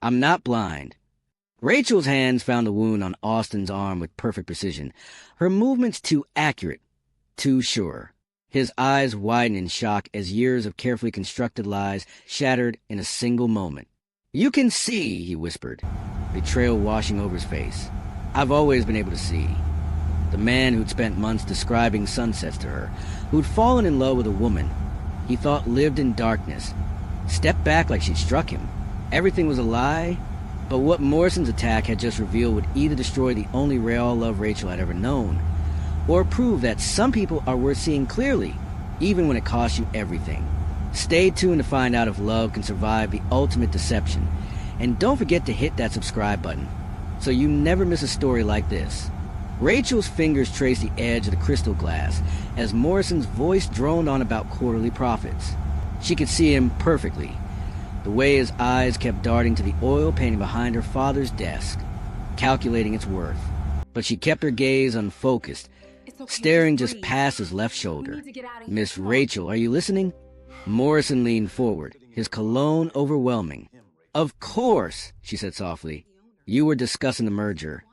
I'm not blind. Rachel's hands found the wound on Austine's arm with perfect precision. Her movements too accurate, too sure. His eyes widened in shock as years of carefully constructed lies shattered in a single moment. "You can see," he whispered, betrayal washing over his face. "I've always been able to see." The man who'd spent months describing sunsets to her, who'd fallen in love with a woman he thought lived in darkness, stepped back like she'd struck him. Everything was a lie, but what Morrison's attack had just revealed would either destroy the only real love Rachel had ever known, or prove that some people are worth seeing clearly, even when it costs you everything. Stay tuned to find out if love can survive the ultimate deception, and don't forget to hit that subscribe button, so you never miss a story like this. Rachel's fingers traced the edge of the crystal glass as Morrison's voice droned on about quarterly profits. She could see him perfectly, the way his eyes kept darting to the oil painting behind her father's desk, calculating its worth. But she kept her gaze unfocused, staring just past his left shoulder. "Miss Rachel, are you listening?" Morrison leaned forward, his cologne overwhelming. "Of course," she said softly. "You were discussing the merger."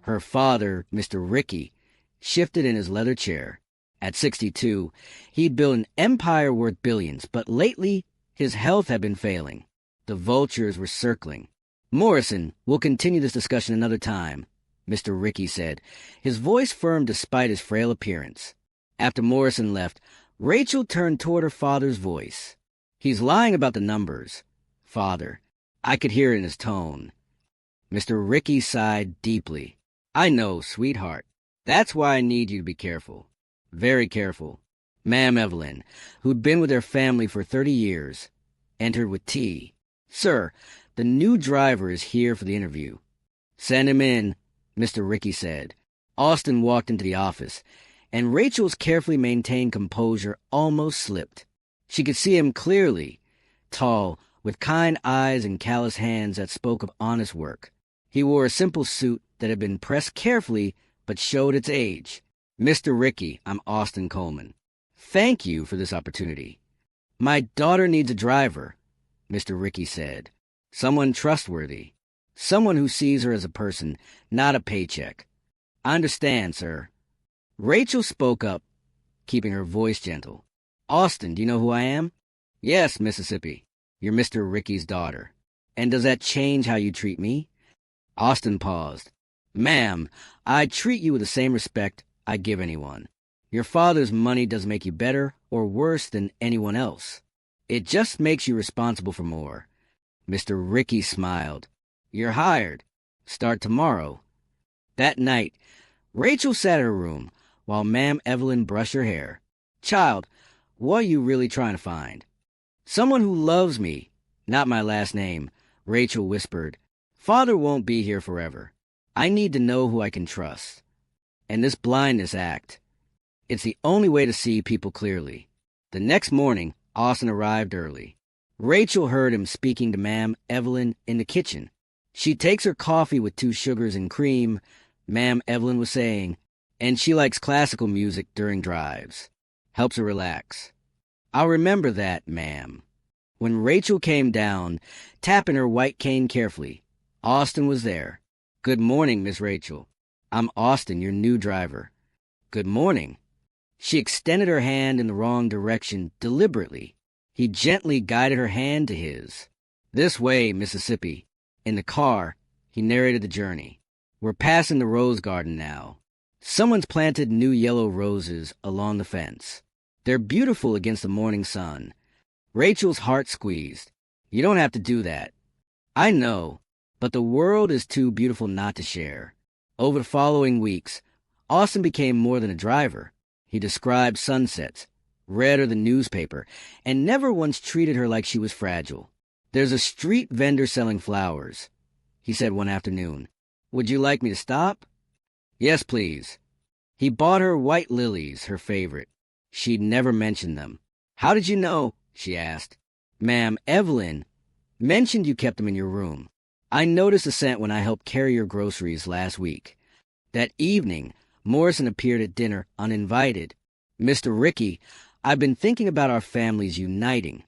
Her father, Mr. Ricky, shifted in his leather chair. At 62, he'd built an empire worth billions, but lately his health had been failing. The vultures were circling. "Morrison, we'll continue this discussion another time," Mr. Ricky said, his voice firm despite his frail appearance. After Morrison left, Rachel turned toward her father's voice. "He's lying about the numbers, Father." I could hear it in his tone. Mr. Ricky sighed deeply. "I know, sweetheart. That's why I need you to be careful. Very careful." Ma'am Evelyn, who'd been with their family for 30 years, entered with tea. "Sir, the new driver is here for the interview." "Send him in," Mr. Ricky said. Austine walked into the office, and Rachel's carefully maintained composure almost slipped. She could see him clearly, tall, with kind eyes and callous hands that spoke of honest work. He wore a simple suit that had been pressed carefully but showed its age. "Mr. Ricky, I'm Austine Coleman. Thank you for this opportunity." "My daughter needs a driver," Mr. Ricky said. "Someone trustworthy. Someone who sees her as a person, not a paycheck." "I understand, sir." Rachel spoke up, keeping her voice gentle. "Austine, do you know who I am?" "Yes, Mississippi. You're Mr. Ricky's daughter." "And does that change how you treat me?" Austine paused. "Ma'am, I treat you with the same respect I give anyone. Your father's money doesn't make you better or worse than anyone else. It just makes you responsible for more." Mr. Ricky smiled. "You're hired. Start tomorrow." That night, Rachel sat in her room while Ma'am Evelyn brushed her hair. "Child, what are you really trying to find?" "Someone who loves me, not my last name," Rachel whispered. "Father won't be here forever. I need to know who I can trust. And this blindness act, it's the only way to see people clearly." The next morning, Austine arrived early. Rachel heard him speaking to Ma'am Evelyn in the kitchen. "She takes her coffee with 2 sugars and cream," Ma'am Evelyn was saying, "and she likes classical music during drives. Helps her relax." "I'll remember that, ma'am." When Rachel came down, tapping her white cane carefully, Austine was there. "Good morning, Miss Rachel. I'm Austine, your new driver." "Good morning." She extended her hand in the wrong direction deliberately. He gently guided her hand to his. "This way, Mississippi." In the car, he narrated the journey. "We're passing the rose garden now. Someone's planted new yellow roses along the fence. They're beautiful against the morning sun." Rachel's heart squeezed. "You don't have to do that." "I know, but the world is too beautiful not to share." Over the following weeks, Austine became more than a driver. He described sunsets, read her the newspaper, and never once treated her like she was fragile. "There's a street vendor selling flowers," he said one afternoon. "Would you like me to stop?" "Yes, please." He bought her white lilies, her favorite. She'd never mentioned them. "How did you know?" she asked. "Ma'am Evelyn mentioned you kept them in your room. I noticed the scent when I helped carry your groceries last week." That evening, Morrison appeared at dinner uninvited. "Mr. Ricky, I've been thinking about our families uniting."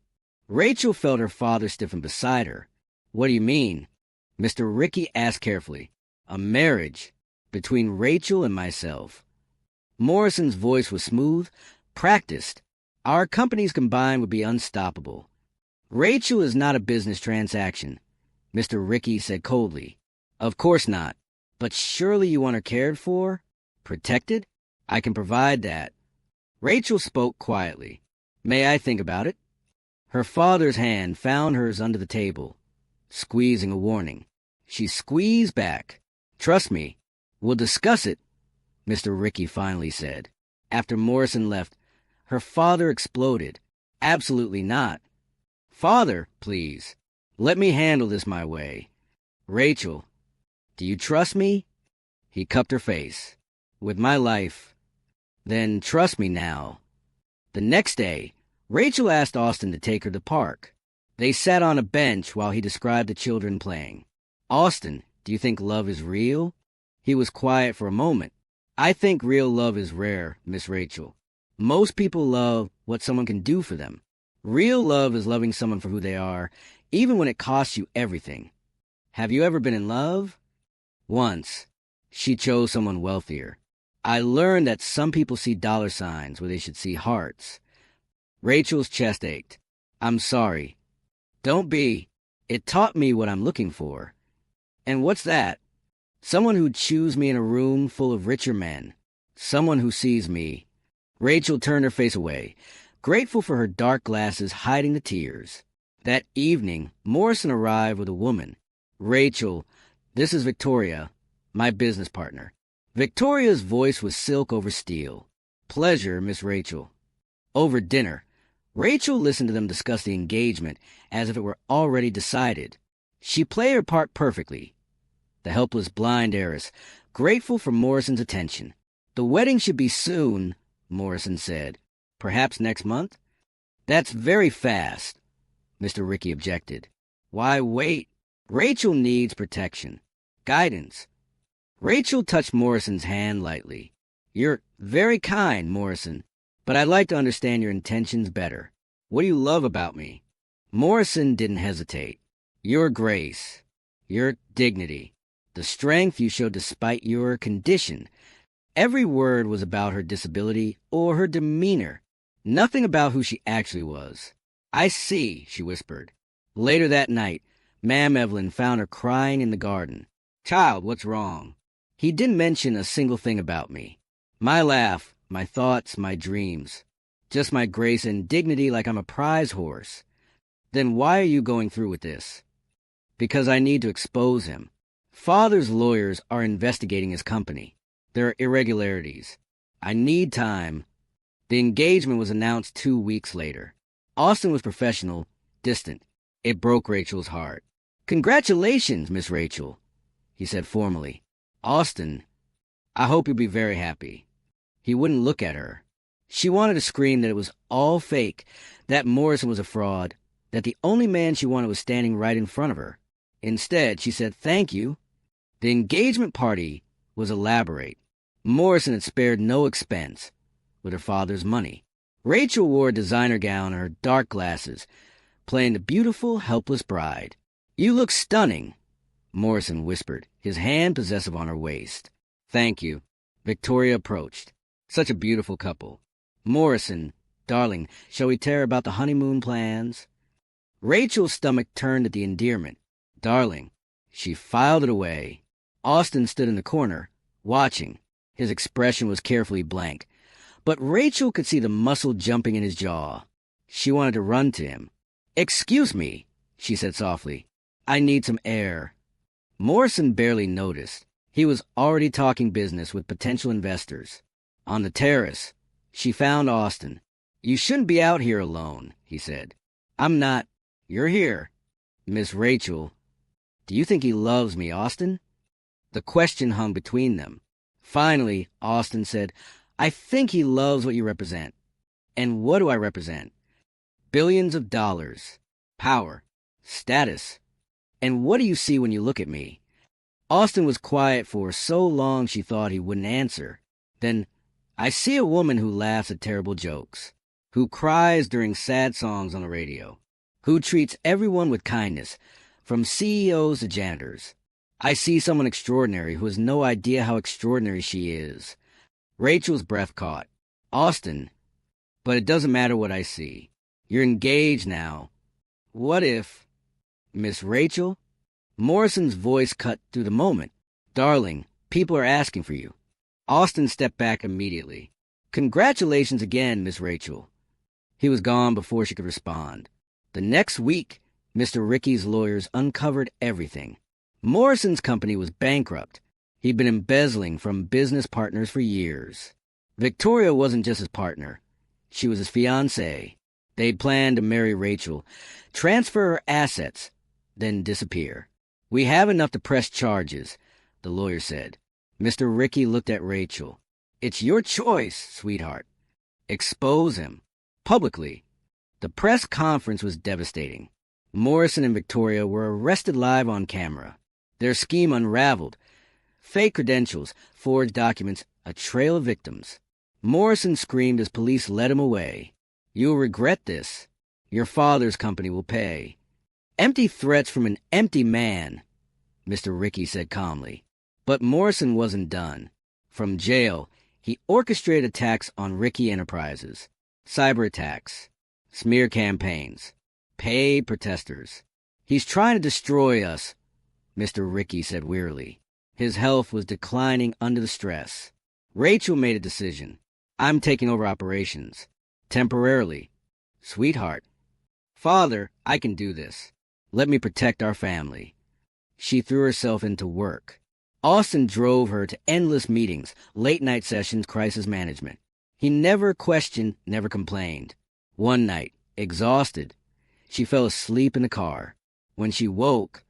Rachel felt her father stiffen beside her. "What do you mean?" Mr. Ricky asked carefully. A marriage between Rachel and myself. Morrison's voice was smooth, practiced. Our companies combined would be unstoppable. Rachel is not a business transaction, Mr. Ricky said coldly. Of course not. But surely you want her cared for? Protected? I can provide that. Rachel spoke quietly. May I think about it? Her father's hand found hers under the table, squeezing a warning. She squeezed back. Trust me, we'll discuss it, Mr. Ricky finally said. After Morrison left, her father exploded. Absolutely not. Father, please, let me handle this my way. Rachel, do you trust me? He cupped her face. With my life. Then trust me now. The next day, Rachel asked Austine to take her to the park. They sat on a bench while he described the children playing. Austine, do you think love is real? He was quiet for a moment. I think real love is rare, Miss Rachel. Most people love what someone can do for them. Real love is loving someone for who they are, even when it costs you everything. Have you ever been in love? Once. She chose someone wealthier. I learned that some people see dollar signs where they should see hearts. Rachel's chest ached. I'm sorry. Don't be. It taught me what I'm looking for. And what's that? Someone who'd choose me in a room full of richer men. Someone who sees me. Rachel turned her face away, grateful for her dark glasses hiding the tears. That evening, Morrison arrived with a woman. Rachel, this is Victoria, my business partner. Victoria's voice was silk over steel. Pleasure, Miss Rachel. Over dinner, Rachel listened to them discuss the engagement as if it were already decided. She played her part perfectly. The helpless blind heiress, grateful for Morrison's attention. The wedding should be soon, Morrison said. Perhaps next month? That's very fast, Mr. Ricky objected. Why wait? Rachel needs protection. Guidance. Rachel touched Morrison's hand lightly. You're very kind, Morrison, but I'd like to understand your intentions better. What do you love about me? Morrison didn't hesitate. Your grace, your dignity, the strength you showed despite your condition. Every word was about her disability or her demeanor, nothing about who she actually was. I see, she whispered. Later that night, Ma'am Evelyn found her crying in the garden. Child, what's wrong? He didn't mention a single thing about me. My laugh, my thoughts, my dreams. Just my grace and dignity like I'm a prize horse. Then why are you going through with this? Because I need to expose him. Father's lawyers are investigating his company. There are irregularities. I need time. The engagement was announced 2 weeks later. Austine was professional, distant. It broke Rachel's heart. Congratulations, Miss Rachel, he said formally. Austine, I hope you'll be very happy. He wouldn't look at her. She wanted to scream that it was all fake, that Morrison was a fraud, that the only man she wanted was standing right in front of her. Instead, she said thank you. The engagement party was elaborate. Morrison had spared no expense with her father's money. Rachel wore a designer gown and her dark glasses, playing the beautiful, helpless bride. You look stunning, Morrison whispered, his hand possessive on her waist. Thank you. Victoria approached. Such a beautiful couple. Morrison, darling, shall we tear about the honeymoon plans? Rachel's stomach turned at the endearment. Darling. She filed it away. Austine stood in the corner, watching. His expression was carefully blank. But Rachel could see the muscle jumping in his jaw. She wanted to run to him. Excuse me, she said softly. I need some air. Morrison barely noticed. He was already talking business with potential investors. On the terrace, she found Austine. You shouldn't be out here alone, he said. I'm not. You're here. Miss Rachel, do you think he loves me, Austine? The question hung between them. Finally, Austine said, I think he loves what you represent. And what do I represent? Billions of dollars, power, status. And what do you see when you look at me? Austine was quiet for so long she thought he wouldn't answer. Then, I see a woman who laughs at terrible jokes, who cries during sad songs on the radio, who treats everyone with kindness, from CEOs to janitors. I see someone extraordinary who has no idea how extraordinary she is. Rachel's breath caught. Austine, but it doesn't matter what I see. You're engaged now. What if... Miss Rachel? Morrison's voice cut through the moment. Darling, people are asking for you. Austine stepped back immediately. Congratulations again, Miss Rachel. He was gone before she could respond. The next week, Mr. Ricky's lawyers uncovered everything. Morrison's company was bankrupt. He'd been embezzling from business partners for years. Victoria wasn't just his partner. She was his fiancé. They'd planned to marry Rachel, transfer her assets, then disappear. We have enough to press charges, the lawyer said. Mr. Ricky looked at Rachel. It's your choice, sweetheart. Expose him. Publicly. The press conference was devastating. Morrison and Victoria were arrested live on camera. Their scheme unraveled. Fake credentials, forged documents, a trail of victims. Morrison screamed as police led him away. You'll regret this. Your father's company will pay. Empty threats from an empty man, Mr. Ricky said calmly. But Morrison wasn't done. From jail, he orchestrated attacks on Ricky Enterprises. Cyber attacks, smear campaigns, paid protesters. He's trying to destroy us, Mr. Ricky said wearily. His health was declining under the stress. Rachel made a decision. I'm taking over operations. Temporarily. Sweetheart. Father, I can do this. Let me protect our family. She threw herself into work. Austine drove her to endless meetings, late-night sessions, crisis management. He never questioned, never complained. One night, exhausted, she fell asleep in the car. When she woke,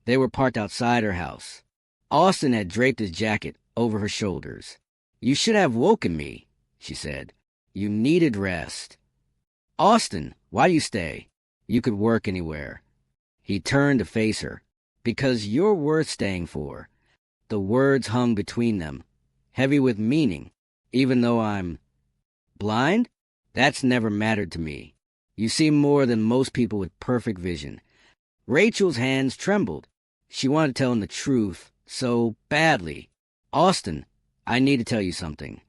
they were parked outside her house. Austine had draped his jacket over her shoulders. You should have woken me, she said. You needed rest. Austine, why do you stay? You could work anywhere. He turned to face her. Because you're worth staying for. The words hung between them, heavy with meaning, even though I'm... Blind? That's never mattered to me. You see more than most people with perfect vision. Rachel's hands trembled. She wanted to tell him the truth so badly. Austine, I need to tell you something.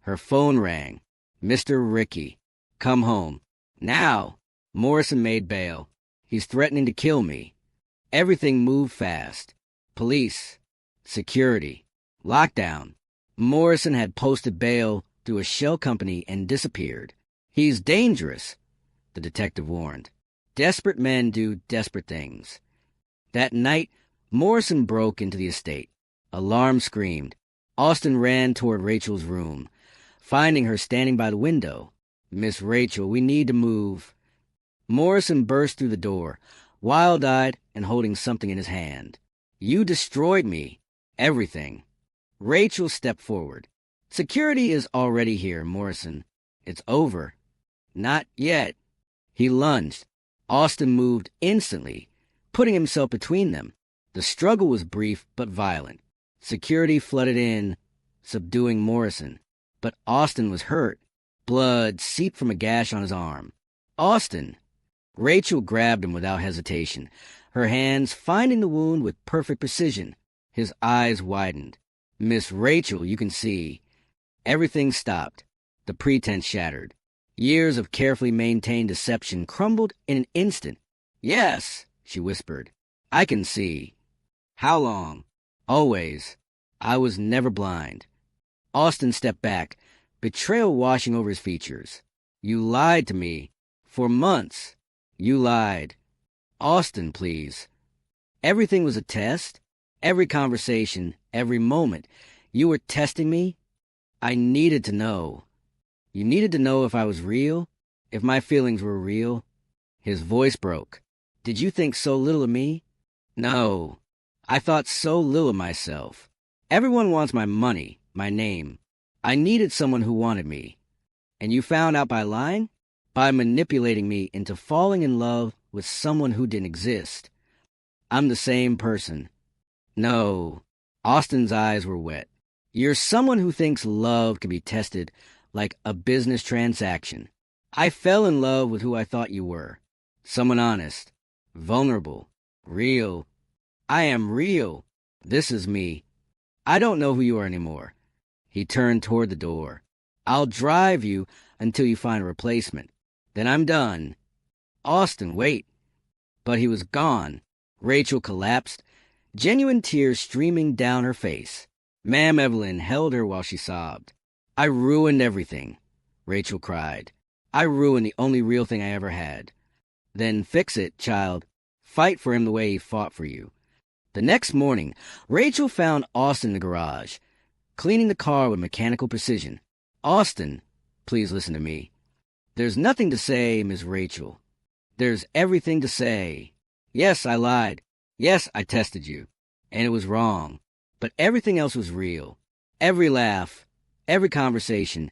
Her phone rang. Mr. Ricky, come home. Now! Morrison made bail. He's threatening to kill me. Everything moved fast. Police, security, lockdown. Morrison had posted bail through a shell company and disappeared. He's dangerous, the detective warned. Desperate men do desperate things. That night, Morrison broke into the estate. Alarm screamed. Austine ran toward Rachel's room, finding her standing by the window. Miss Rachel, we need to move. Morrison burst through the door, wild-eyed and holding something in his hand. You destroyed me. Everything. Rachel stepped forward. Security is already here, Morrison. It's over. Not yet. He lunged. Austine moved instantly, putting himself between them. The struggle was brief but violent. Security flooded in, subduing Morrison. But Austine was hurt. Blood seeped from a gash on his arm. Austine! Rachel grabbed him without hesitation, her hands finding the wound with perfect precision. His eyes widened. Miss Rachel, you can see. Everything stopped. The pretense shattered. Years of carefully maintained deception crumbled in an instant. Yes, she whispered. I can see. How long? Always. I was never blind. Austine stepped back, betrayal washing over his features. You lied to me. For months. You lied. Austine, please. Everything was a test. Every conversation, every moment. You were testing me. I needed to know. You needed to know if I was real, if my feelings were real. His voice broke. Did you think so little of me? No. I thought so little of myself. Everyone wants my money, my name. I needed someone who wanted me. And you found out by lying? By manipulating me into falling in love with someone who didn't exist. I'm the same person. No. Austine's eyes were wet. You're someone who thinks love can be tested like a business transaction. I fell in love with who I thought you were. Someone honest, vulnerable, Real. I am real. This is me. I don't know who you are anymore. He turned toward the door. I'll drive you until you find a replacement. Then I'm done. Austine, wait. But he was gone. Rachael collapsed, genuine tears streaming down her face. Ma'am Evelyn held her while she sobbed. I ruined everything, Rachael cried. I ruined the only real thing I ever had. Then fix it, child. Fight for him the way he fought for you. The next morning, Rachael found Austine in the garage, cleaning the car with mechanical precision. Austine, please listen to me. There's nothing to say, Miss Rachael. There's everything to say. Yes, I lied. Yes, I tested you. And it was wrong. But everything else was real. Every laugh, every conversation,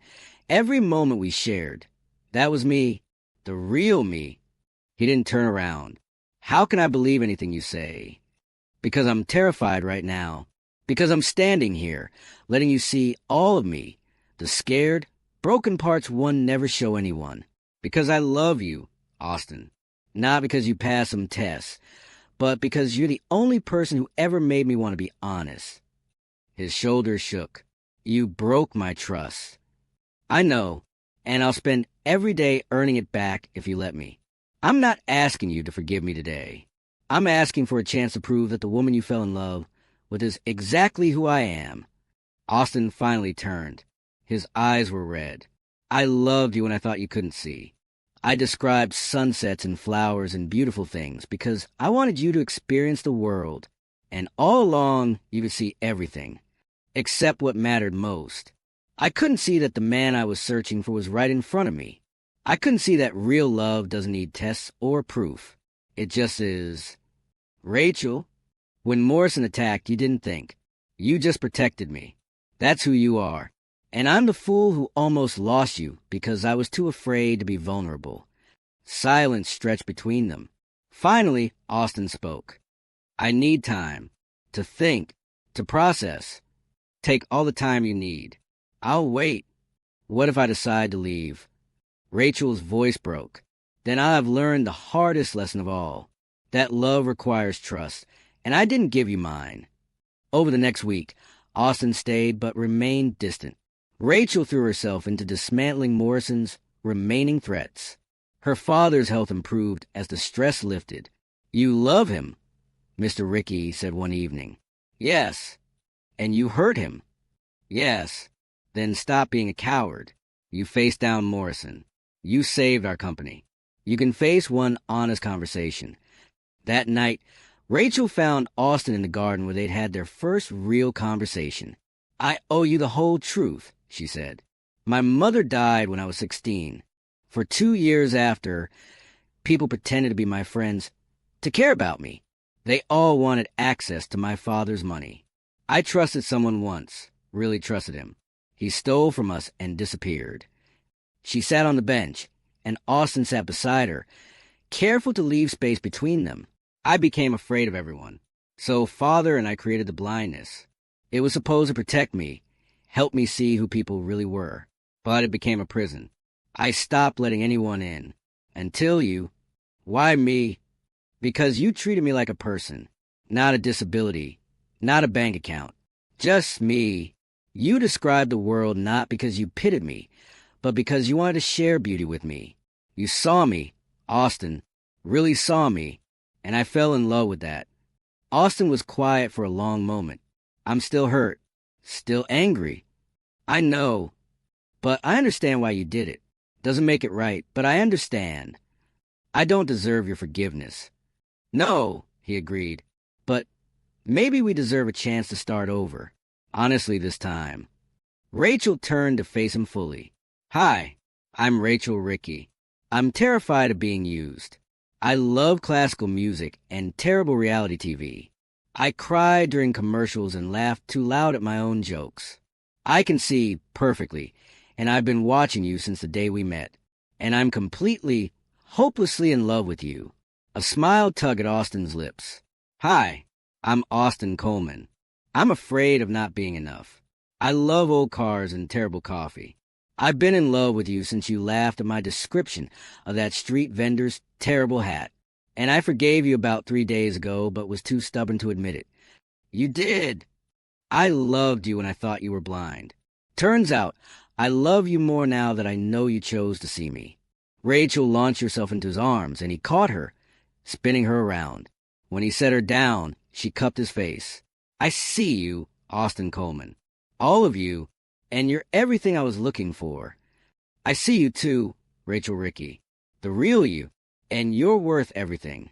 every moment we shared. That was me. The real me. He didn't turn around. How can I believe anything you say? Because I'm terrified right now. Because I'm standing here, letting you see all of me. The scared, broken parts one never show anyone. Because I love you, Austine. Not because you passed some tests, but because you're the only person who ever made me want to be honest. His shoulders shook. You broke my trust. I know, and I'll spend every day earning it back if you let me. I'm not asking you to forgive me today. I'm asking for a chance to prove that the woman you fell in love with is exactly who I am. Austine finally turned. His eyes were red. I loved you when I thought you couldn't see. I described sunsets and flowers and beautiful things because I wanted you to experience the world, and all along you could see everything, except what mattered most. I couldn't see that the man I was searching for was right in front of me. I couldn't see that real love doesn't need tests or proof. It just is. Rachael, when Morrison attacked, you didn't think. You just protected me. That's who you are. And I'm the fool who almost lost you because I was too afraid to be vulnerable. Silence stretched between them. Finally, Austine spoke. I need time. To think. To process. Take all the time you need. I'll wait. What if I decide to leave? Rachel's voice broke. Then I have learned the hardest lesson of all. That love requires trust, and I didn't give you mine. Over the next week, Austine stayed but remained distant. Rachael threw herself into dismantling Morrison's remaining threats. Her father's health improved as the stress lifted. You love him, Mr. Ricky said one evening. Yes. And you hurt him. Yes. Then stop being a coward. You faced down Morrison. You saved our company. You can face one honest conversation. That night, Rachael found Austine in the garden where they'd had their first real conversation. I owe you the whole truth, she said. My mother died when I was 16. For 2 years after, people pretended to be my friends, to care about me. They all wanted access to my father's money. I trusted someone once, really trusted him. He stole from us and disappeared. She sat on the bench, and Austine sat beside her, careful to leave space between them. I became afraid of everyone. So Father and I created the Blindness. It was supposed to protect me, help me see who people really were. But it became a prison. I stopped letting anyone in. Until you. Why me? Because you treated me like a person, not a disability, not a bank account. Just me. You described the world not because you pitted me, but because you wanted to share beauty with me. You saw me, Austine, really saw me, and I fell in love with that. Austine was quiet for a long moment. I'm still hurt, still angry. I know, but I understand why you did it. Doesn't make it right, but I understand. I don't deserve your forgiveness. No, he agreed, but maybe we deserve a chance to start over. Honestly this time. Rachael turned to face him fully. Hi, I'm Rachael Ricky. I'm terrified of being used. I love classical music and terrible reality TV. I cried during commercials and laughed too loud at my own jokes. I can see perfectly, and I've been watching you since the day we met. And I'm completely, hopelessly in love with you. A smile tugged at Austine's lips. Hi, I'm Austine Coleman. I'm afraid of not being enough. I love old cars and terrible coffee. I've been in love with you since you laughed at my description of that street vendor's terrible hat. And I forgave you about 3 days ago, but was too stubborn to admit it. You did. I loved you when I thought you were blind. Turns out, I love you more now that I know you chose to see me. Rachael launched herself into his arms, and he caught her, spinning her around. When he set her down, she cupped his face. I see you, Austine Coleman. All of you, and you're everything I was looking for. I see you too, Rachael Ricky. The real you, and you're worth everything.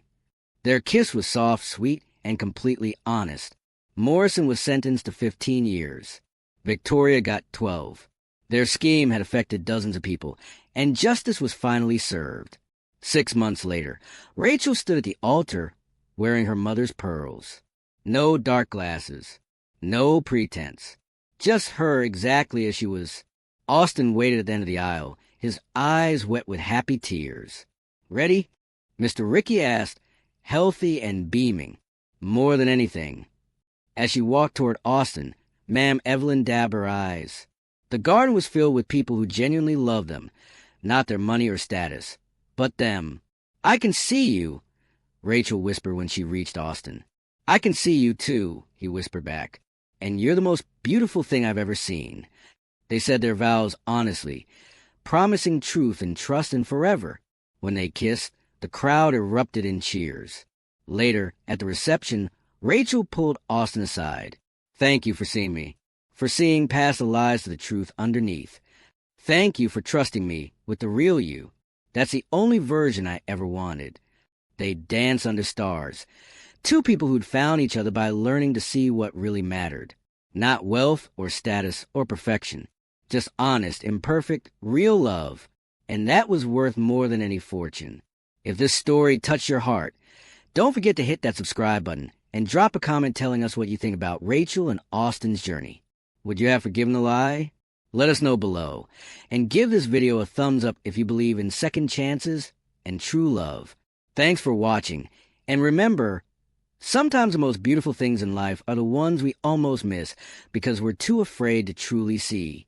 Their kiss was soft, sweet, and completely honest. Morrison was sentenced to 15 years. Victoria got 12. Their scheme had affected dozens of people, and justice was finally served. 6 months later, Rachael stood at the altar wearing her mother's pearls. No dark glasses. No pretense. Just her exactly as she was. Austine waited at the end of the aisle, his eyes wet with happy tears. Ready? Mr. Ricky asked, healthy and beaming, more than anything. As she walked toward Austine, Ma'am Evelyn dabbed her eyes. The garden was filled with people who genuinely loved them, not their money or status, but them. I can see you, Rachael whispered when she reached Austine. I can see you too, he whispered back, and you're the most beautiful thing I've ever seen. They said their vows honestly, promising truth and trust and forever. When they kissed, the crowd erupted in cheers. Later, at the reception, Rachael pulled Austine aside. Thank you for seeing me, for seeing past the lies to the truth underneath. Thank you for trusting me with the real you. That's the only version I ever wanted. They danced under stars. Two people who'd found each other by learning to see what really mattered. Not wealth or status or perfection. Just honest, imperfect, real love. And that was worth more than any fortune. If this story touched your heart, don't forget to hit that subscribe button and drop a comment telling us what you think about Rachael and Austine's journey. Would you have forgiven the lie? Let us know below. And give this video a thumbs up if you believe in second chances and true love. Thanks for watching. And remember, sometimes the most beautiful things in life are the ones we almost miss because we're too afraid to truly see.